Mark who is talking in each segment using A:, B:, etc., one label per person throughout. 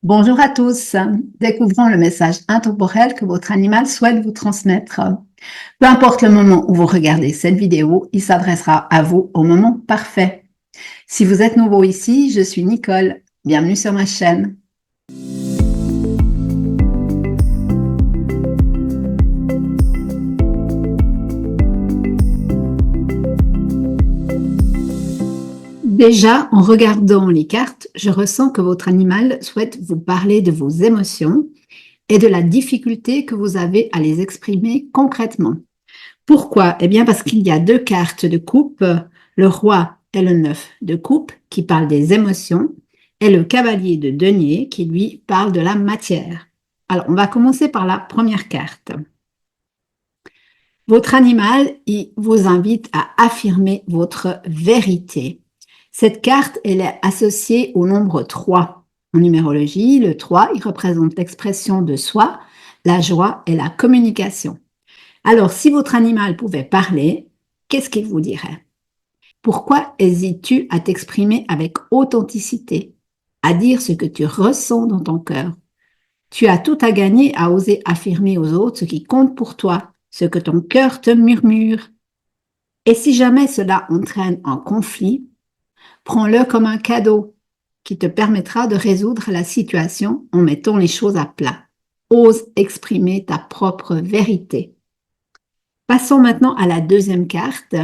A: Bonjour à tous. Découvrons le message intemporel que votre animal souhaite vous transmettre. Peu importe le moment où vous regardez cette vidéo, il s'adressera à vous au moment parfait. Si vous êtes nouveau ici, je suis Nicole. Bienvenue sur ma chaîne. Déjà, en regardant les cartes, je ressens que votre animal souhaite vous parler de vos émotions et de la difficulté que vous avez à les exprimer concrètement. Pourquoi? Eh bien, parce qu'il y a deux cartes de coupe, le roi et le 9 de coupe, qui parlent des émotions, et le cavalier de denier, qui lui parle de la matière. Alors, on va commencer par la première carte. Votre animal, il vous invite à affirmer votre vérité. Cette carte, elle est associée au nombre 3. En numérologie, le 3, il représente l'expression de soi, la joie et la communication. Alors, si votre animal pouvait parler, qu'est-ce qu'il vous dirait? Pourquoi hésites-tu à t'exprimer avec authenticité, à dire ce que tu ressens dans ton cœur? Tu as tout à gagner à oser affirmer aux autres ce qui compte pour toi, ce que ton cœur te murmure. Et si jamais cela entraîne un conflit, prends-le comme un cadeau qui te permettra de résoudre la situation en mettant les choses à plat. Ose exprimer ta propre vérité. Passons maintenant à la deuxième carte.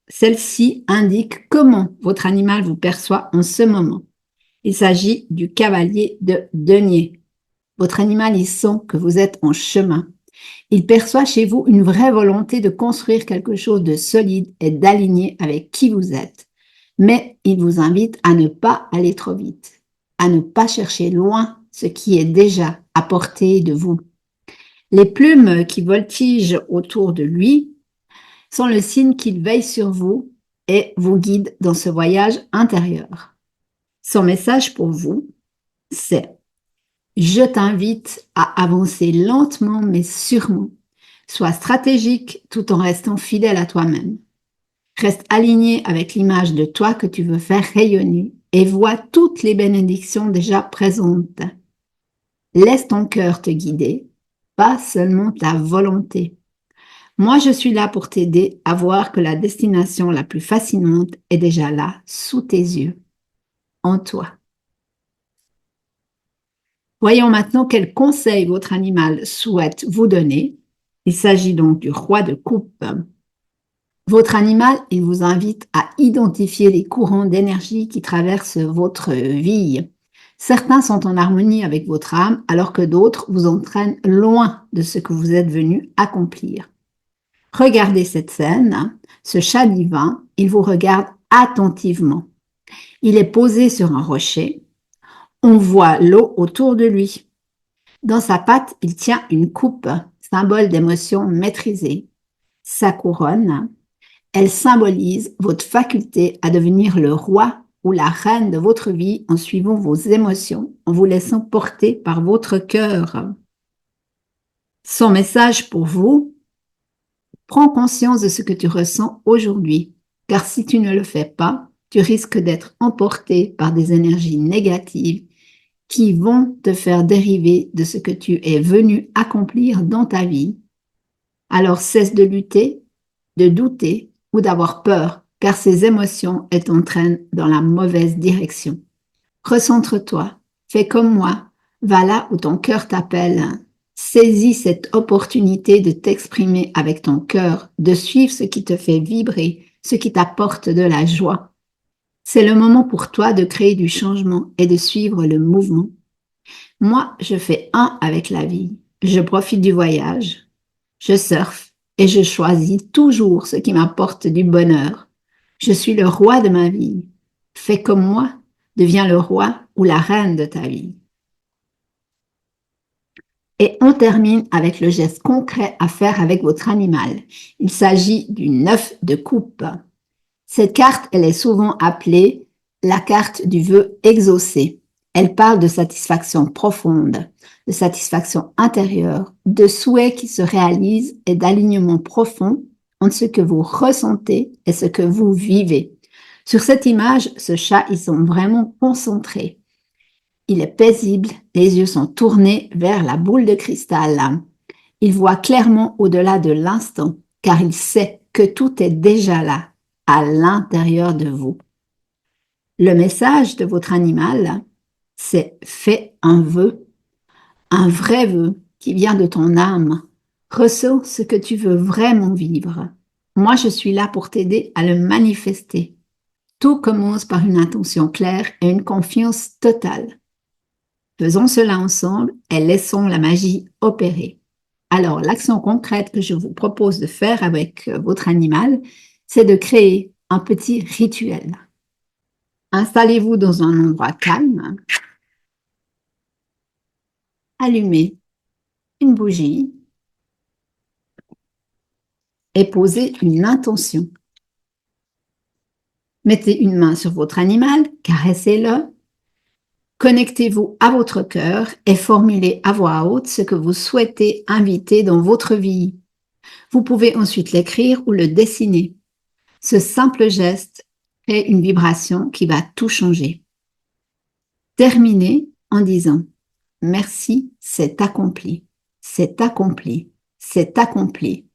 A: Celle-ci indique comment votre animal vous perçoit en ce moment. Il s'agit du cavalier de denier. Votre animal, il sent que vous êtes en chemin. Il perçoit chez vous une vraie volonté de construire quelque chose de solide et d'aligné avec qui vous êtes. Mais il vous invite à ne pas aller trop vite, à ne pas chercher loin ce qui est déjà à portée de vous. Les plumes qui voltigent autour de lui sont le signe qu'il veille sur vous et vous guide dans ce voyage intérieur. Son message pour vous, c'est: je t'invite à avancer lentement mais sûrement. Sois stratégique tout en restant fidèle à toi-même. Reste aligné avec l'image de toi que tu veux faire rayonner et vois toutes les bénédictions déjà présentes. Laisse ton cœur te guider, pas seulement ta volonté. Moi, je suis là pour t'aider à voir que la destination la plus fascinante est déjà là, sous tes yeux, en toi. Voyons maintenant quels conseils votre animal souhaite vous donner. Il s'agit donc du roi de coupe. Votre animal, il vous invite à identifier les courants d'énergie qui traversent votre vie. Certains sont en harmonie avec votre âme, alors que d'autres vous entraînent loin de ce que vous êtes venu accomplir. Regardez cette scène. Ce chat divin, il vous regarde attentivement. Il est posé sur un rocher. On voit l'eau autour de lui. Dans sa patte, il tient une coupe, symbole d'émotion maîtrisée. Sa couronne, elle symbolise votre faculté à devenir le roi ou la reine de votre vie en suivant vos émotions, en vous laissant porter par votre cœur. Son message pour vous: prends conscience de ce que tu ressens aujourd'hui, car si tu ne le fais pas, tu risques d'être emporté par des énergies négatives qui vont te faire dériver de ce que tu es venu accomplir dans ta vie. Alors cesse de lutter, de douter ou d'avoir peur, car ces émotions t'entraînent dans la mauvaise direction. Recentre-toi, fais comme moi, va là où ton cœur t'appelle. Saisis cette opportunité de t'exprimer avec ton cœur, de suivre ce qui te fait vibrer, ce qui t'apporte de la joie. C'est le moment pour toi de créer du changement et de suivre le mouvement. Moi, je fais un avec la vie. Je profite du voyage, je surfe et je choisis toujours ce qui m'apporte du bonheur. Je suis le roi de ma vie. Fais comme moi, deviens le roi ou la reine de ta vie. Et on termine avec le geste concret à faire avec votre animal. Il s'agit du 9 de coupe. Cette carte, elle est souvent appelée la carte du vœu exaucé. Elle parle de satisfaction profonde, de satisfaction intérieure, de souhaits qui se réalisent et d'alignement profond entre ce que vous ressentez et ce que vous vivez. Sur cette image, ce chat, ils sont vraiment concentrés. Il est paisible, les yeux sont tournés vers la boule de cristal. Il voit clairement au-delà de l'instant, car il sait que tout est déjà là, à l'intérieur de vous. Le message de votre animal, c'est fais un vrai vœu qui vient de ton âme. Ressens ce que tu veux vraiment vivre. Moi, je suis là pour t'aider à le manifester. Tout commence par une intention claire et une confiance totale. Faisons cela ensemble et laissons la magie opérer. Alors, l'action concrète que je vous propose de faire avec votre animal, c'est de créer un petit rituel. Installez-vous dans un endroit calme. Allumez une bougie et posez une intention. Mettez une main sur votre animal, caressez-le. Connectez-vous à votre cœur et formulez à voix haute ce que vous souhaitez inviter dans votre vie. Vous pouvez ensuite l'écrire ou le dessiner. Ce simple geste crée une vibration qui va tout changer. Terminez en disant « Merci, c'est accompli, c'est accompli, c'est accompli,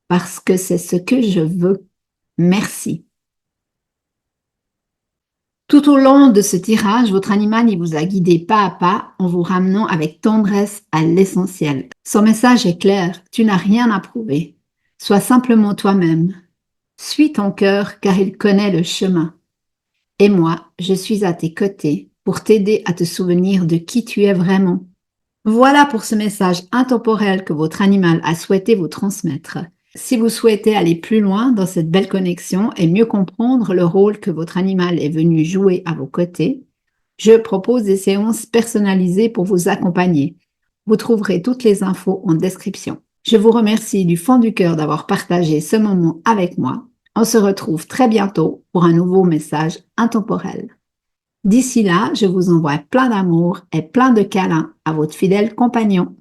A: parce que c'est ce que je veux. Merci. » Tout au long de ce tirage, votre animal il vous a guidé pas à pas en vous ramenant avec tendresse à l'essentiel. Son message est clair, tu n'as rien à prouver. Sois simplement toi-même. Suis ton cœur car il connaît le chemin. Et moi, je suis à tes côtés pour t'aider à te souvenir de qui tu es vraiment. Voilà pour ce message intemporel que votre animal a souhaité vous transmettre. Si vous souhaitez aller plus loin dans cette belle connexion et mieux comprendre le rôle que votre animal est venu jouer à vos côtés, je propose des séances personnalisées pour vous accompagner. Vous trouverez toutes les infos en description. Je vous remercie du fond du cœur d'avoir partagé ce moment avec moi. On se retrouve très bientôt pour un nouveau message intemporel. D'ici là, je vous envoie plein d'amour et plein de câlins à votre fidèle compagnon.